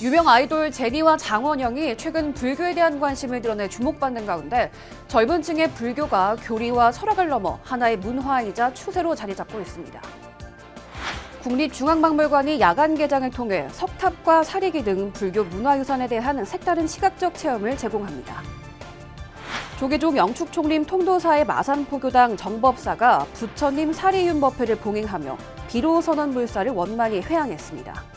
유명 아이돌 제니와 장원영이 최근 불교에 대한 관심을 드러내 주목받는 가운데 젊은 층의 불교가 교리와 철학을 넘어 하나의 문화이자 추세로 자리 잡고 있습니다. 국립중앙박물관이 야간 개장을 통해 석탑과 사리기 등 불교 문화유산에 대한 색다른 시각적 체험을 제공합니다. 조계종 영축총림 통도사의 마산포교당 정법사가 부처님 사리윤법회를 봉행하며 비로선언 물사를 원만히 회항했습니다.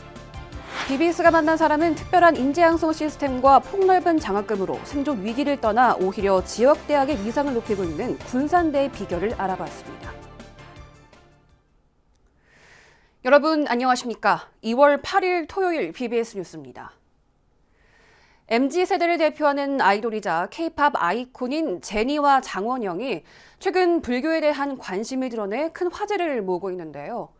BBS가 만난 사람은 특별한 인재양성 시스템과 폭넓은 장학금으로 생존 위기를 떠나 오히려 지역대학의 위상을 높이고 있는 군산대의 비결을 알아봤습니다. 여러분 안녕하십니까? 2월 8일 토요일 BBS 뉴스입니다. MZ세대를 대표하는 아이돌이자 K-팝 아이콘인 제니와 장원영이 최근 불교에 대한 관심을 드러내 큰 화제를 모으고 있는데요.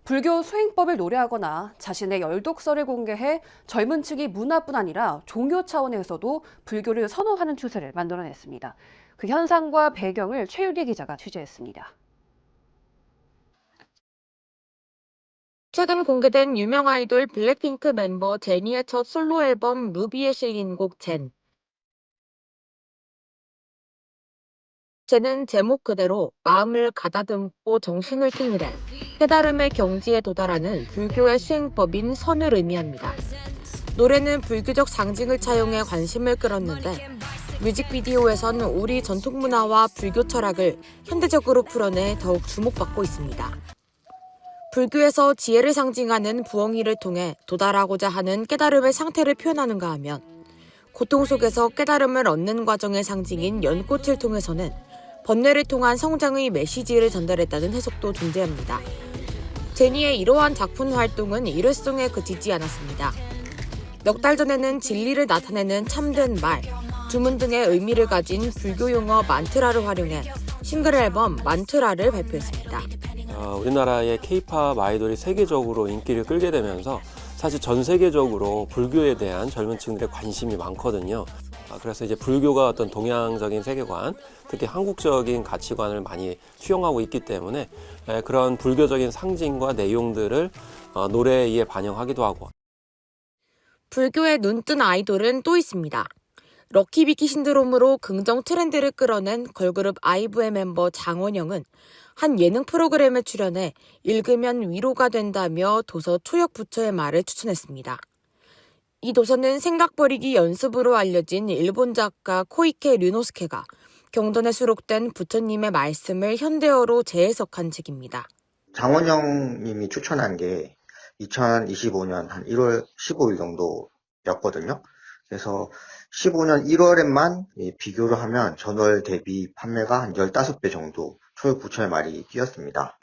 불교 수행법을 노래하거나 자신의 열독서를 공개해 젊은 층이 문화뿐 아니라 종교 차원에서도 불교를 선호하는 추세를 만들어냈습니다. 그 현상과 배경을 최유리 기자가 취재했습니다. 최근 공개된 유명 아이돌 블랙핑크 멤버 제니의 첫 솔로 앨범 루비에 실린 곡 젠. 젠은 제목 그대로 마음을 가다듬고 정신을 통일해 깨달음의 경지에 도달하는 불교의 수행법인 선을 의미합니다. 노래는 불교적 상징을 차용해 관심을 끌었는데 뮤직비디오에선 우리 전통 문화와 불교 철학을 현대적으로 풀어내 더욱 주목받고 있습니다. 불교에서 지혜를 상징하는 부엉이를 통해 도달하고자 하는 깨달음의 상태를 표현하는가 하면 고통 속에서 깨달음을 얻는 과정의 상징인 연꽃을 통해서는 번뇌를 통한 성장의 메시지를 전달했다는 해석도 존재합니다. 제니의 이러한 작품 활동은 일회성에 그치지 않았습니다. 몇 달 전에는 진리를 나타내는 참된 말, 주문 등의 의미를 가진 불교 용어 만트라를 활용해 싱글 앨범 만트라를 발표했습니다. 우리나라의 K-팝 아이돌이 세계적으로 인기를 끌게 되면서 사실 전 세계적으로 불교에 대한 젊은 층들의 관심이 많거든요. 그래서 이제 불교가 어떤 동양적인 세계관, 특히 한국적인 가치관을 많이 수용하고 있기 때문에 그런 불교적인 상징과 내용들을 노래에 반영하기도 하고. 불교에 눈뜬 아이돌은 또 있습니다. 럭키비키 신드롬으로 긍정 트렌드를 끌어낸 걸그룹 아이브의 멤버 장원영은 한 예능 프로그램에 출연해 읽으면 위로가 된다며 도서 초역 부처의 말을 추천했습니다. 이 도서는 생각 버리기 연습으로 알려진 일본 작가 코이케 류노스케가 경전에 수록된 부처님의 말씀을 현대어로 재해석한 책입니다. 장원영 님이 추천한 게 2025년 한 1월 15일 정도였거든요. 그래서 15년 1월에만 비교를 하면 전월 대비 판매가 한 15배 정도 초역 부처의 말이 뛰었습니다.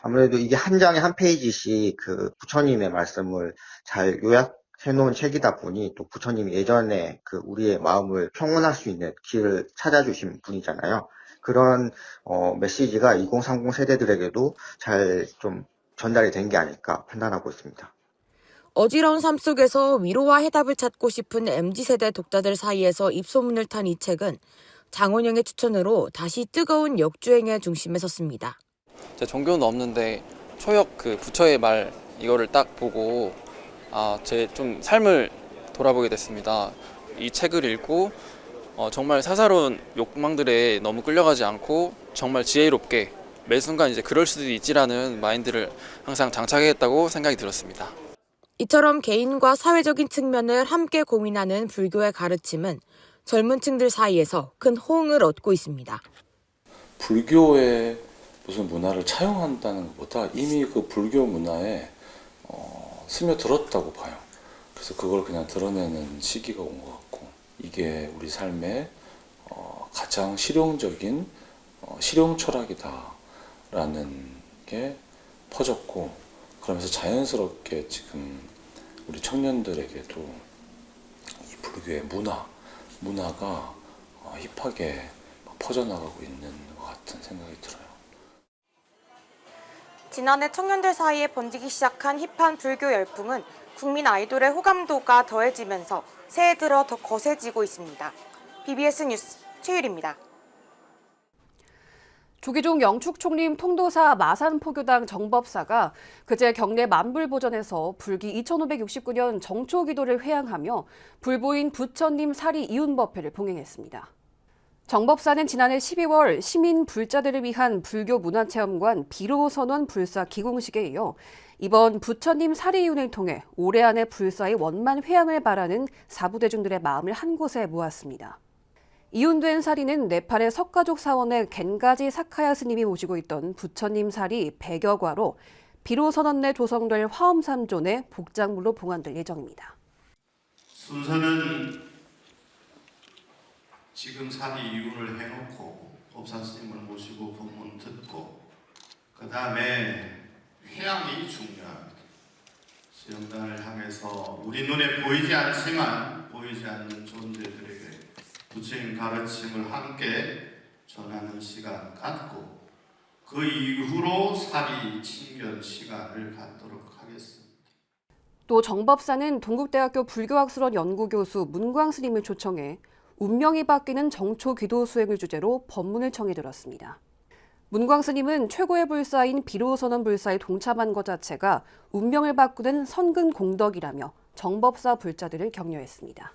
아무래도 이게 한 장에 한 페이지씩 그 부처님의 말씀을 잘 요약해놓은 책이다 보니 또 부처님이 예전에 그 우리의 마음을 평온할 수 있는 길을 찾아주신 분이잖아요. 그런 메시지가 2030 세대들에게도 잘 좀 전달이 된 게 아닐까 판단하고 있습니다. 어지러운 삶 속에서 위로와 해답을 찾고 싶은 MZ세대 독자들 사이에서 입소문을 탄 이 책은 장원영의 추천으로 다시 뜨거운 역주행의 중심에 섰습니다. 제 종교는 없는데 초역 그 부처의 말 이거를 딱 보고 제 좀 삶을 돌아보게 됐습니다. 이 책을 읽고 정말 사사로운 욕망들에 너무 끌려가지 않고 정말 지혜롭게 매 순간 이제 그럴 수도 있지라는 마인드를 항상 장착했다고 생각이 들었습니다. 이처럼 개인과 사회적인 측면을 함께 고민하는 불교의 가르침은 젊은 층들 사이에서 큰 호응을 얻고 있습니다. 불교의 무슨 문화를 차용한다는 것보다 이미 그 불교 문화에 스며들었다고 봐요. 그래서 그걸 그냥 드러내는 시기가 온 것 같고 이게 우리 삶의 가장 실용적인 실용 철학이다라는 게 퍼졌고 그러면서 자연스럽게 지금 우리 청년들에게도 이 불교의 문화가 힙하게 퍼져나가고 있는 것 같은 생각이 들어요. 지난해 청년들 사이에 번지기 시작한 힙한 불교 열풍은 국민 아이돌의 호감도가 더해지면서 새해 들어 더 거세지고 있습니다. BBS 뉴스 최유리입니다. 조기종 영축총림 통도사 마산포교당 정법사가 그제 경내 만불보전에서 불기 2569년 정초기도를 회향하며 불보인 부처님 사리 이윤법회를 봉행했습니다. 정법사는 지난해 12월 시민 불자들을 위한 불교 문화체험관 비로선원 불사 기공식에 이어 이번 부처님 사리 이윤을 통해 올해 안에 불사의 원만 회향을 바라는 사부대중들의 마음을 한 곳에 모았습니다. 이윤된 사리는 네팔의 석가족 사원의 겐가지 사카야 스님이 모시고 있던 부처님 사리 100여 과로 비로선원 내 조성될 화엄삼존의 복장물로 봉안될 예정입니다. 순서는 지금 사리 이윤을 해놓고 법사 스님을 모시고 법문 듣고 그 다음에 회향이 중요합니다. 수영단을 향해서 우리 눈에 보이지 않지만 보이지 않는 존재들에게 부처님 가르침을 함께 전하는 시간 갖고 그 이후로 사리 친견 시간을 갖도록 하겠습니다. 또 정법사는 동국대학교 불교학술원 연구교수 문광 스님을 초청해 운명이 바뀌는 정초 기도 수행을 주제로 법문을 청해 들었습니다. 문광 스님은 최고의 불사인 비로선원 불사에 동참한 것 자체가 운명을 바꾸는 선근 공덕이라며 정법사 불자들을 격려했습니다.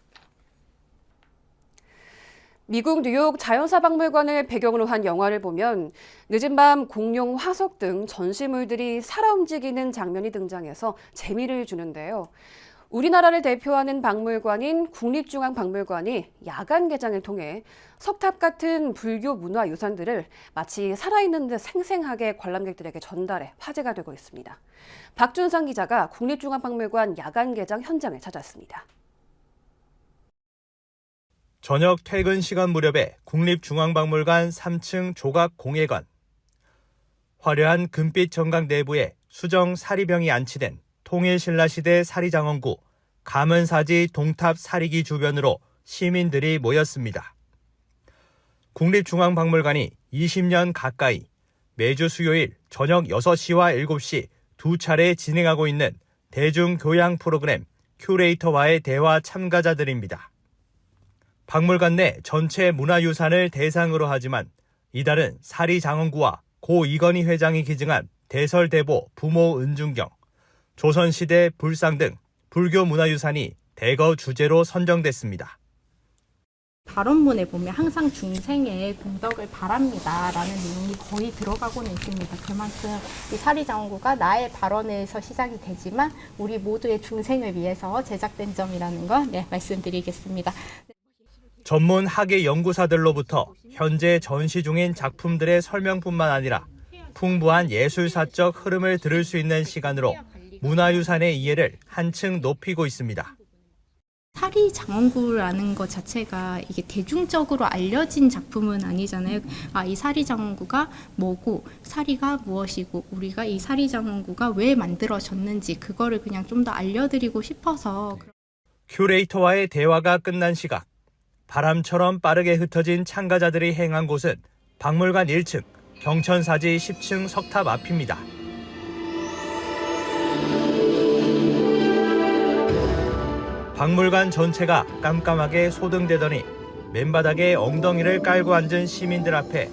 미국 뉴욕 자연사박물관을 배경으로 한 영화를 보면 늦은 밤 공룡, 화석 등 전시물들이 살아 움직이는 장면이 등장해서 재미를 주는데요. 우리나라를 대표하는 박물관인 국립중앙박물관이 야간 개장을 통해 석탑 같은 불교 문화유산들을 마치 살아있는 듯 생생하게 관람객들에게 전달해 화제가 되고 있습니다. 박준상 기자가 국립중앙박물관 야간 개장 현장을 찾았습니다. 저녁 퇴근 시간 무렵에 국립중앙박물관 3층 조각공예관. 화려한 금빛 정각 내부에 수정 사리병이 안치된 통일신라시대 사리장원구 가문사지 동탑 사리기 주변으로 시민들이 모였습니다. 국립중앙박물관이 20년 가까이 매주 수요일 저녁 6시와 7시 두 차례 진행하고 있는 대중교양 프로그램 큐레이터와의 대화 참가자들입니다. 박물관 내 전체 문화유산을 대상으로 하지만 이달은 사리장원구와 고 이건희 회장이 기증한 대설대보 부모 은중경, 조선시대 불상 등 불교 문화유산이 대거 주제로 선정됐습니다. 발언문에 보면 항상 중생의 공덕을 바랍니다라는 내용이 거의 들어가고는 있습니다. 그만큼 이 사리장원구가 나의 발언에서 시작이 되지만 우리 모두의 중생을 위해서 제작된 점이라는 거 말씀드리겠습니다. 전문 학예 연구사들로부터 현재 전시 중인 작품들의 설명뿐만 아니라 풍부한 예술사적 흐름을 들을 수 있는 시간으로 문화유산의 이해를 한층 높이고 있습니다. 사리장원구라는 것 자체가 이게 대중적으로 알려진 작품은 아니잖아요. 이 사리장원구가 뭐고 사리가 무엇이고 우리가 이 사리장원구가 왜 만들어졌는지 그거를 그냥 좀 더 알려드리고 싶어서. 큐레이터와의 대화가 끝난 시각. 바람처럼 빠르게 흩어진 참가자들이 행한 곳은 박물관 1층 경천사지 10층 석탑 앞입니다. 박물관 전체가 깜깜하게 소등되더니 맨바닥에 엉덩이를 깔고 앉은 시민들 앞에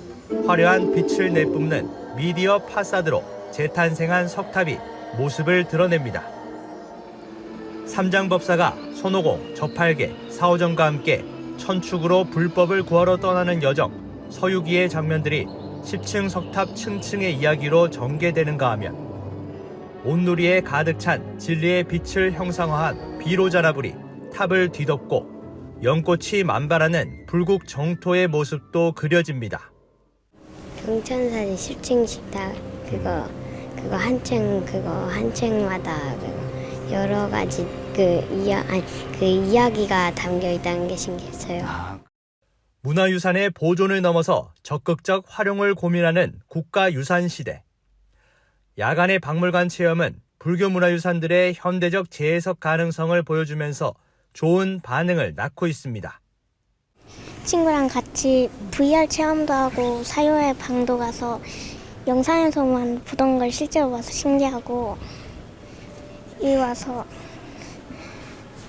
화려한 빛을 내뿜는 미디어 파사드로 재탄생한 석탑이 모습을 드러냅니다. 삼장법사가 손오공, 저팔계, 사오정과 함께 천축으로 불법을 구하러 떠나는 여정, 서유기의 장면들이 10층 석탑 층층의 이야기로 전개되는가 하면 온누리에 가득 찬 진리의 빛을 형상화한 비로자라불이 탑을 뒤덮고 연꽃이 만발하는 불국 정토의 모습도 그려집니다. 경천사지 10층 식탁 그거 한 층마다 여러 가지 그 이야기가 담겨 있다는 게 신기했어요. 문화유산의 보존을 넘어서 적극적 활용을 고민하는 국가유산 시대. 야간의 박물관 체험은 불교 문화유산들의 현대적 재해석 가능성을 보여주면서 좋은 반응을 낳고 있습니다. 친구랑 같이 VR 체험도 하고 사유의 방도 가서 영상에서만 보던 걸 실제로 와서 신기하고 여기 와서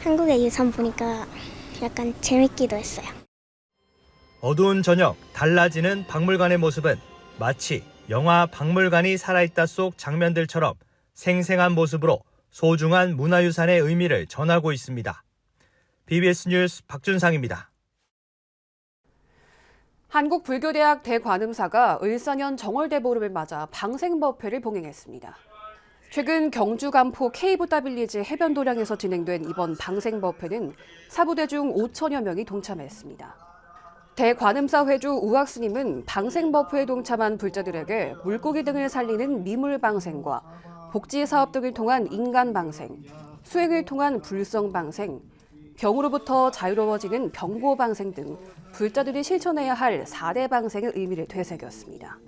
한국의 유산 보니까 약간 재밌기도 했어요. 어두운 저녁 달라지는 박물관의 모습은 마치 영화 박물관이 살아있다 속 장면들처럼 생생한 모습으로 소중한 문화유산의 의미를 전하고 있습니다. BBS 뉴스 박준상입니다. 한국불교대학 대관음사가 을사년 정월대보름을 맞아 방생법회를 봉행했습니다. 최근 경주 간포 KBW지 해변도량에서 진행된 이번 방생법회는 사부대 중 5천여 명이 동참했습니다. 대관음사 회주 우학스님은 방생법회에 동참한 불자들에게 물고기 등을 살리는 미물방생과 복지사업 등을 통한 인간방생, 수행을 통한 불성방생, 병으로부터 자유로워지는 병고방생 등 불자들이 실천해야 할 4대 방생의 의미를 되새겼습니다.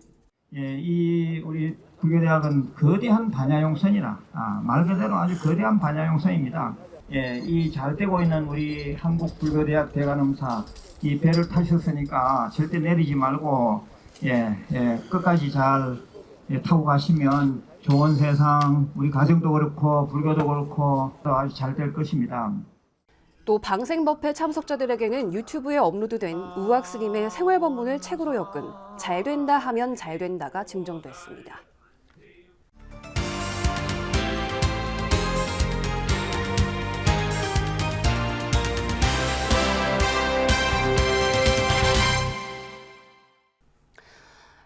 이 우리 불교대학은 거대한 반야용선이라 말 그대로 아주 거대한 반야용선입니다. 이 잘 되고 있는 우리 한국불교대학 대관음사 이 배를 타셨으니까 절대 내리지 말고 끝까지 잘 타고 가시면 좋은 세상, 우리 가정도 그렇고 불교도 그렇고 아주 잘 될 것입니다. 또 방생법회 참석자들에게는 유튜브에 업로드된 우학스님의 생활법문을 책으로 엮은 잘된다 하면 잘된다가 증정됐습니다.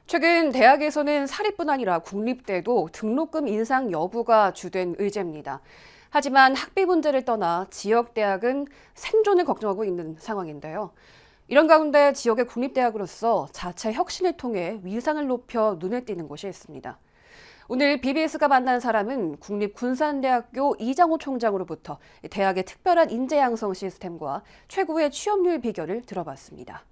최근 대학에서는 사립뿐 아니라 국립대도 등록금 인상 여부가 주된 의제입니다. 하지만 학비 문제를 떠나 지역대학은 생존을 걱정하고 있는 상황인데요. 이런 가운데 지역의 국립대학으로서 자체 혁신을 통해 위상을 높여 눈에 띄는 곳이 있습니다. 오늘 BBS가 만난 사람은 국립군산대학교 이장호 총장으로부터 대학의 특별한 인재 양성 시스템과 최고의 취업률 비결을 들어봤습니다.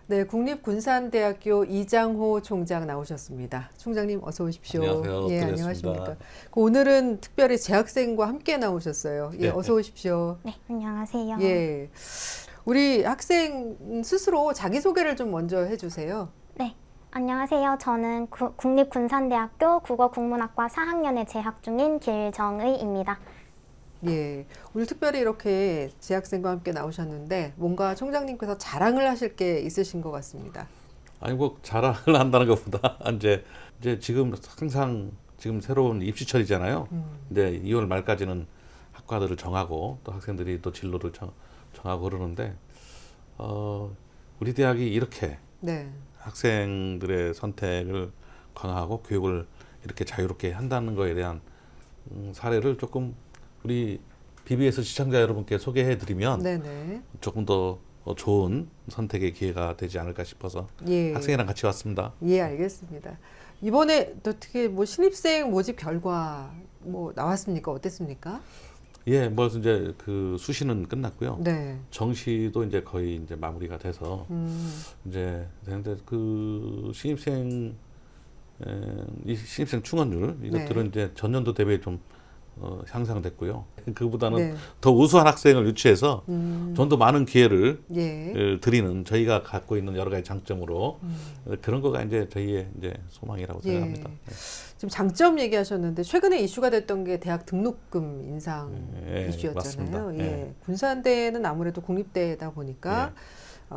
네, 국립군산대학교 이장호 총장 나오셨습니다. 총장님 어서 오십시오. 안녕하세요. 예, 안녕하십니까. 오늘은 특별히 재학생과 함께 나오셨어요. 예, 어서 오십시오. 네, 안녕하세요. 예, 우리 학생 스스로 자기소개를 좀 먼저 해주세요. 네, 안녕하세요. 저는 국립군산대학교 국어국문학과 4학년에 재학 중인 길정의입니다. 예, 오늘 특별히 이렇게 재학생과 함께 나오셨는데 뭔가 총장님께서 자랑을 하실 게 있으신 것 같습니다. 아니 뭐 자랑을 한다는 것보다 이제 지금 항상 지금 새로운 입시철이잖아요. 이제 2월 말까지는 학과들을 정하고 또 학생들이 또 진로를 정하고 그러는데 우리 대학이 이렇게 학생들의 선택을 강화하고 교육을 이렇게 자유롭게 한다는 거에 대한 사례를 조금 우리 BBS 시청자 여러분께 소개해드리면 조금 더 좋은 선택의 기회가 되지 않을까 싶어서 학생이랑 같이 왔습니다. 예, 알겠습니다. 이번에 어떻게 뭐 신입생 모집 결과 뭐 나왔습니까? 어땠습니까? 예, 뭐 이제 그 수시는 끝났고요. 네. 정시도 이제 거의 이제 마무리가 돼서 이제 되는데 그 신입생 충원율 이것들은 이제 전년도 대비해 좀 향상됐고요. 그보다는 더 우수한 학생을 유치해서 좀 더 많은 기회를 드리는 저희가 갖고 있는 여러 가지 장점으로 그런 거가 이제 저희의 이제 소망이라고 생각합니다. 지금 장점 얘기하셨는데 최근에 이슈가 됐던 게 대학 등록금 인상 이슈였잖아요. 예. 군산대는 아무래도 국립대다 보니까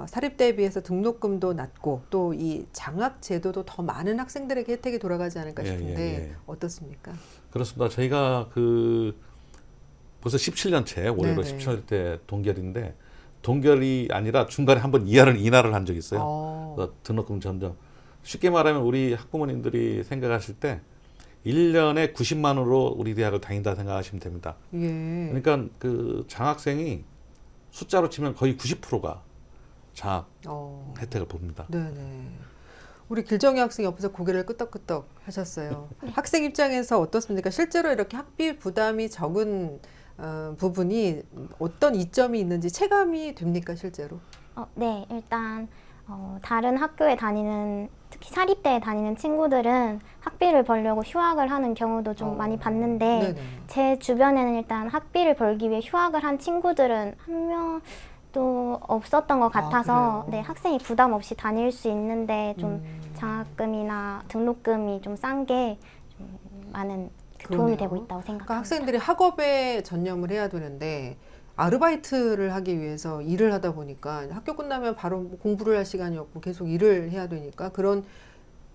사립대에 비해서 등록금도 낮고 또 이 장학 제도도 더 많은 학생들에게 혜택이 돌아가지 않을까 싶은데 어떻습니까? 그렇습니다. 저희가 그 벌써 17년째 올해로 17년째 동결인데 동결이 아니라 중간에 한번 인하를 한 적이 있어요. 등록금 점점 쉽게 말하면 우리 학부모님들이 생각하실 때 1년에 90만 원으로 우리 대학을 다닌다 생각하시면 됩니다. 그러니까 그 장학생이 숫자로 치면 거의 90%가 장학 혜택을 봅니다. 네네. 우리 길정희 학생 옆에서 고개를 끄덕끄덕 하셨어요. 학생 입장에서 어떻습니까? 실제로 이렇게 학비 부담이 적은 부분이 어떤 이점이 있는지 체감이 됩니까, 실제로? 네, 일단 다른 학교에 다니는 특히 사립대에 다니는 친구들은 학비를 벌려고 휴학을 하는 경우도 좀 많이 봤는데 제 주변에는 일단 학비를 벌기 위해 휴학을 한 친구들은 한 명도 없었던 것 같아서 학생이 부담 없이 다닐 수 있는데 좀 장학금이나 등록금이 좀 싼 게 좀 많은 도움이 되고 있다고 생각합니다. 그러니까 학생들이 학업에 전념을 해야 되는데 아르바이트를 하기 위해서 일을 하다 보니까 학교 끝나면 바로 공부를 할 시간이 없고 계속 일을 해야 되니까 그런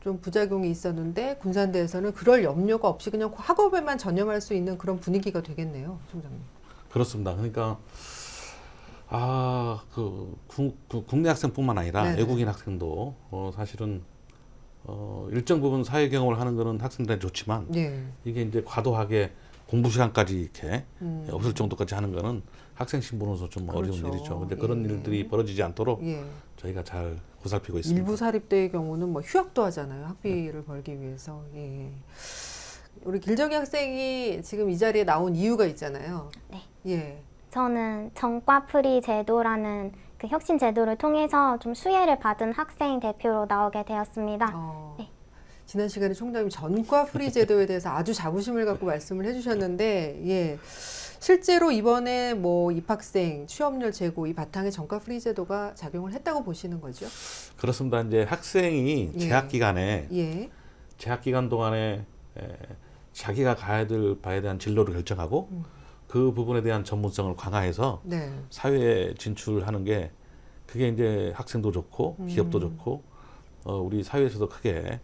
좀 부작용이 있었는데 군산대에서는 그럴 염려가 없이 그냥 학업에만 전념할 수 있는 그런 분위기가 되겠네요, 총장님. 그렇습니다. 그러니까 국내 학생뿐만 아니라 네네. 외국인 학생도 사실은 일정 부분 사회 경험을 하는 거는 학생들한테 좋지만 예. 이게 이제 과도하게 공부 시간까지 이렇게 없을 정도까지 하는 거는 학생 신분으로서 좀 그렇죠. 어려운 일이죠. 근데 그런 예. 일들이 벌어지지 않도록 예. 저희가 잘 보살피고 있습니다. 일부 사립대의 경우는 뭐 휴학도 하잖아요. 학비를 벌기 위해서. 예. 우리 길정희 학생이 지금 이 자리에 나온 이유가 있잖아요. 네. 예. 저는 전과 프리 제도라는 그 혁신 제도를 통해서 좀 수혜를 받은 학생 대표로 나오게 되었습니다. 네. 지난 시간에 총장님 전과 프리 제도에 대해서 아주 자부심을 갖고 말씀을 해주셨는데, 예. 실제로 이번에 뭐 입학생 취업률 제고 이 바탕에 전과 프리 제도가 작용을 했다고 보시는 거죠? 그렇습니다. 이제 학생이 예. 재학 기간에 예. 재학 기간 동안에 자기가 가야 될 바에 대한 진로를 결정하고 그 부분에 대한 전문성을 강화해서 네. 사회에 진출하는 게 그게 이제 학생도 좋고 기업도 좋고 우리 사회에서도 크게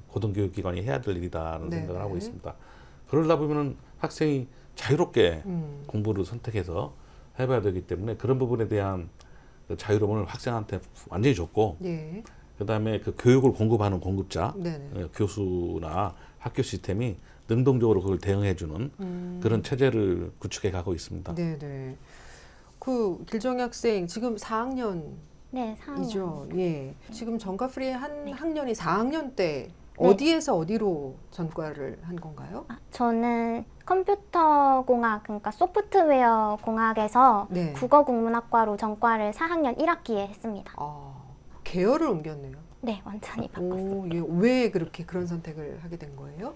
고등교육기관이 해야 될 일이다라는 네. 생각을 하고 있습니다. 그러다 보면은 학생이 자유롭게 공부를 선택해서 해봐야 되기 때문에 그런 부분에 대한 그 자유로움을 학생한테 완전히 줬고 예. 그다음에 그 교육을 공급하는 공급자 네네. 교수나 학교 시스템이 능동적으로 그걸 대응해주는 그런 체제를 구축해 가고 있습니다. 네네. 그 길정희 학생 지금 4학년이죠. 네, 4학년. 예. 지금 전과 프리 한 학년이 4학년 때 네. 어디에서 어디로 전과를 한 건가요? 저는 컴퓨터공학, 그러니까 소프트웨어 공학에서 네. 국어국문학과로 전과를 4학년 1학기에 했습니다. 계열을 옮겼네요. 네, 완전히 바꿨습니다. 오, 예. 왜 그렇게 그런 선택을 하게 된 거예요?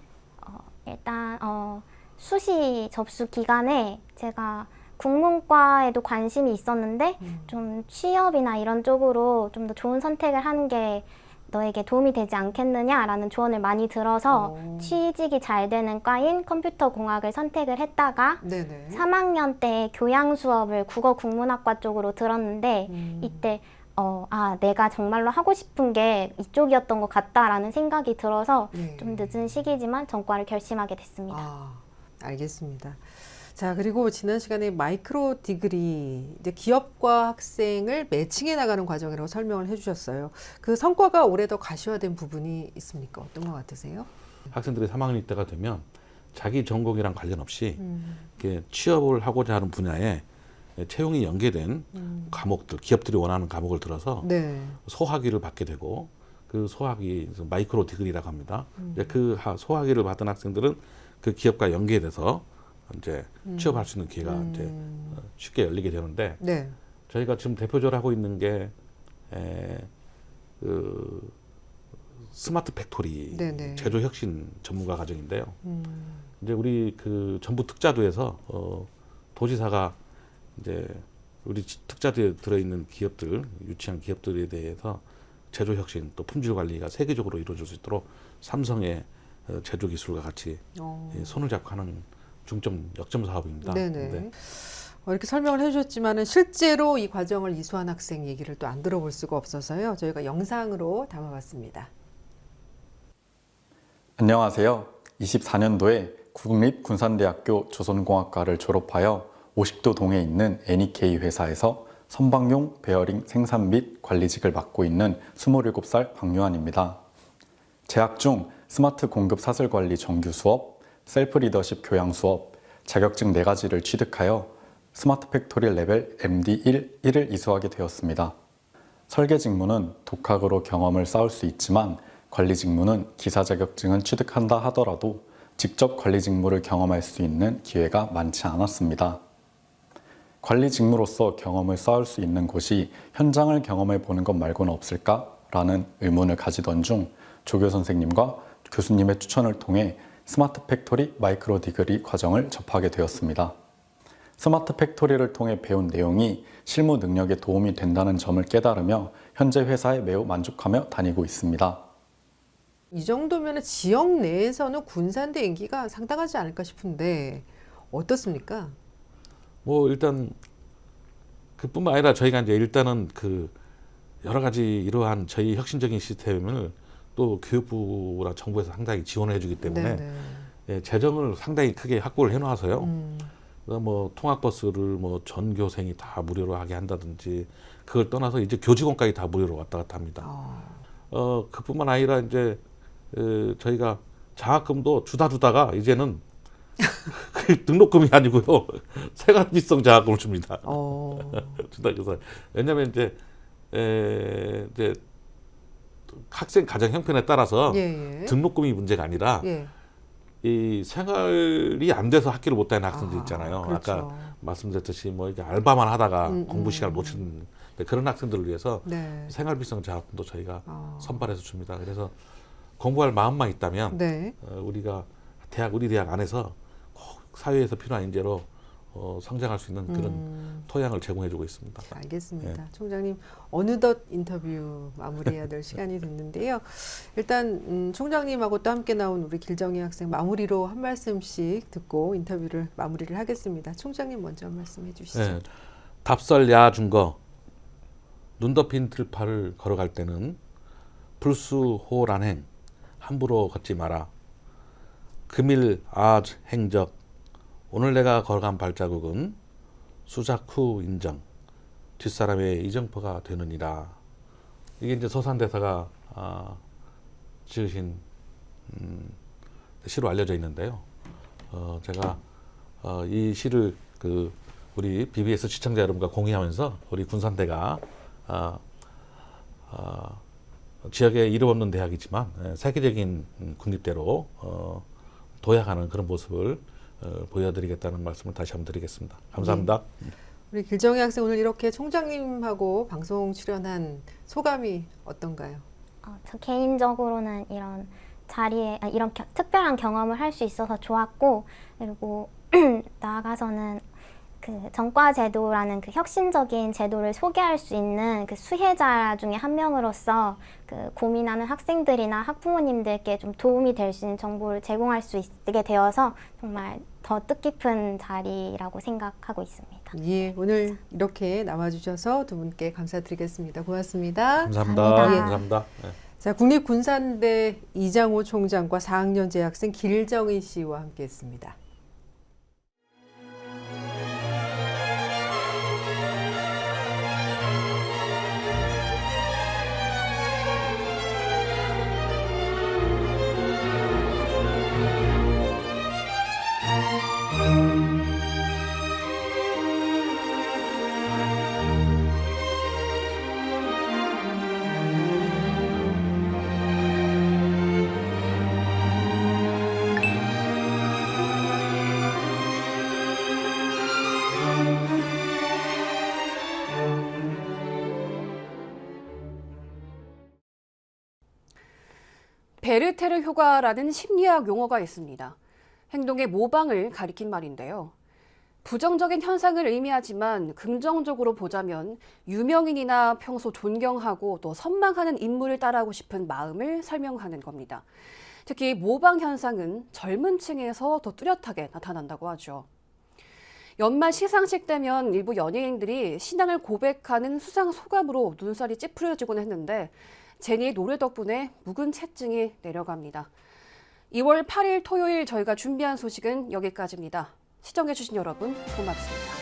일단 수시 접수 기간에 제가 국문과에도 관심이 있었는데 좀 취업이나 이런 쪽으로 좀 더 좋은 선택을 하는 게 너에게 도움이 되지 않겠느냐라는 조언을 많이 들어서 취직이 잘 되는 과인 컴퓨터공학을 선택을 했다가 네네. 3학년 때 교양 수업을 국어국문학과 쪽으로 들었는데 이때 내가 정말로 하고 싶은 게 이쪽이었던 것 같다라는 생각이 들어서 좀 늦은 시기지만 전과를 결심하게 됐습니다. 알겠습니다. 자, 그리고 지난 시간에 마이크로 디그리, 이제 기업과 학생을 매칭해 나가는 과정이라고 설명을 해주셨어요. 그 성과가 올해 더 가시화된 부분이 있습니까? 어떤 것 같으세요? 학생들이 3학년 때가 되면 자기 전공이랑 관련 없이 이렇게 취업을 하고자 하는 분야에 채용이 연계된 과목들, 기업들이 원하는 과목을 들어서 네. 소학위를 받게 되고 그 소학위, 마이크로 디그리라고 합니다. 그 소학위를 받은 학생들은 그 기업과 연계돼서 이제 취업할 수 있는 기회가 이제 쉽게 열리게 되는데 네. 저희가 지금 대표적으로 하고 있는 게 그 스마트 팩토리 네네. 제조 혁신 전문가 과정인데요. 이제 우리 그 전북 특자도에서 도지사가 이제 우리 특자도에 들어있는 기업들, 유치한 기업들에 대해서 제조 혁신 또 품질 관리가 세계적으로 이루어질 수 있도록 삼성의 제조 기술과 같이 손을 잡고 하는 중점 역점 사업입니다. 네네. 네. 이렇게 설명을 해주셨지만은 실제로 이 과정을 이수한 학생 얘기를 또 안 들어볼 수가 없어서요. 저희가 영상으로 담아봤습니다. 안녕하세요. 24년도에 국립군산대학교 조선공학과를 졸업하여 오식도동에 있는 NEK 회사에서 선박용 베어링 생산 및 관리직을 맡고 있는 27살 박유한입니다. 재학 중 스마트 공급 사슬 관리 정규 수업, 셀프 리더십 교양 수업, 자격증 4가지를 취득하여 스마트 팩토리 레벨 MD1, 1을 이수하게 되었습니다. 설계 직무는 독학으로 경험을 쌓을 수 있지만 관리 직무는 기사 자격증을 취득한다 하더라도 직접 관리 직무를 경험할 수 있는 기회가 많지 않았습니다. 관리 직무로서 경험을 쌓을 수 있는 곳이 현장을 경험해 보는 것 말고는 없을까라는 의문을 가지던 중 조교 선생님과 교수님의 추천을 통해 스마트 팩토리 마이크로 디그리 과정을 접하게 되었습니다. 스마트 팩토리를 통해 배운 내용이 실무 능력에 도움이 된다는 점을 깨달으며 현재 회사에 매우 만족하며 다니고 있습니다. 이 정도면 지역 내에서는 군산대 인기가 상당하지 않을까 싶은데 어떻습니까? 뭐 일단 그뿐만 아니라 저희가 이제 일단은 그 여러 가지 이러한 저희 혁신적인 시스템을 또 교육부랑 정부에서 상당히 지원을 해주기 때문에 예, 재정을 상당히 크게 확보를 해놔서요. 뭐 통학버스를 뭐 전교생이 다 무료로 하게 한다든지 그걸 떠나서 이제 교직원까지 다 무료로 왔다 갔다 합니다. 그뿐만 아니라 이제 저희가 장학금도 주다가 이제는 그 등록금이 아니고요 생활비성 장학금을 줍니다. 준다. 왜냐하면 이제 학생 가정 형편에 따라서 등록금이 문제가 아니라 이 생활이 안 돼서 학교를 못 다니는 학생들 있잖아요. 그렇죠. 아까 말씀드렸듯이 뭐 이게 알바만 하다가 공부 시간을 못 치는 그런 학생들을 위해서 생활비성 장학금도 저희가 선발해서 줍니다. 그래서 공부할 마음만 있다면 우리가 우리 대학 안에서 꼭 사회에서 필요한 인재로 성장할 수 있는 그런 토양을 제공해주고 있습니다. 알겠습니다. 총장님 어느덧 인터뷰 마무리해야 될 시간이 됐는데요. 일단 총장님하고 또 함께 나온 우리 길정희 학생 마무리로 한 말씀씩 듣고 인터뷰를 마무리를 하겠습니다. 총장님 먼저 한 말씀 해주시죠. 답설 야중거 눈 덮인 들판을 걸어갈 때는 불수호란행 함부로 걷지 마라. 금일 아즈 행적 오늘 내가 걸어간 발자국은 수작 후 인정 뒷사람의 이정표가 되느니라. 이게 이제 서산대사가 지으신 시로 알려져 있는데요. 제가 이 시를 우리 BBS 시청자 여러분과 공유하면서 우리 군산대가 지역에 이름 없는 대학이지만 세계적인 국립대로 도약하는 그런 모습을 보여드리겠다는 말씀을 다시 한번 드리겠습니다. 감사합니다. 우리 길정희 학생 오늘 이렇게 총장님하고 방송 출연한 소감이 어떤가요? 저 개인적으로는 이런 자리에 이런 특별한 경험을 할 수 있어서 좋았고, 그리고 나아가서는 그 전과제도라는 그 혁신적인 제도를 소개할 수 있는 그 수혜자 중에 한 명으로서 그 고민하는 학생들이나 학부모님들께 좀 도움이 될 수 있는 정보를 제공할 수 있게 되어서 정말 더 뜻깊은 자리라고 생각하고 있습니다. 예, 오늘 이렇게 나와주셔서 두 분께 감사드리겠습니다. 고맙습니다. 감사합니다. 감사합니다. 네. 자, 국립군산대 이장호 총장과 4학년 재학생 길정희 씨와 함께했습니다. 베르테르 효과라는 심리학 용어가 있습니다. 행동의 모방을 가리킨 말인데요. 부정적인 현상을 의미하지만 긍정적으로 보자면 유명인이나 평소 존경하고 또 선망하는 인물을 따라하고 싶은 마음을 설명하는 겁니다. 특히 모방 현상은 젊은 층에서 더 뚜렷하게 나타난다고 하죠. 연말 시상식 때면 일부 연예인들이 신앙을 고백하는 수상 소감으로 눈살이 찌푸려지곤 했는데 제니의 노래 덕분에 묵은 채증이 내려갑니다. 2월 8일 토요일 저희가 준비한 소식은 여기까지입니다. 시청해주신 여러분 고맙습니다.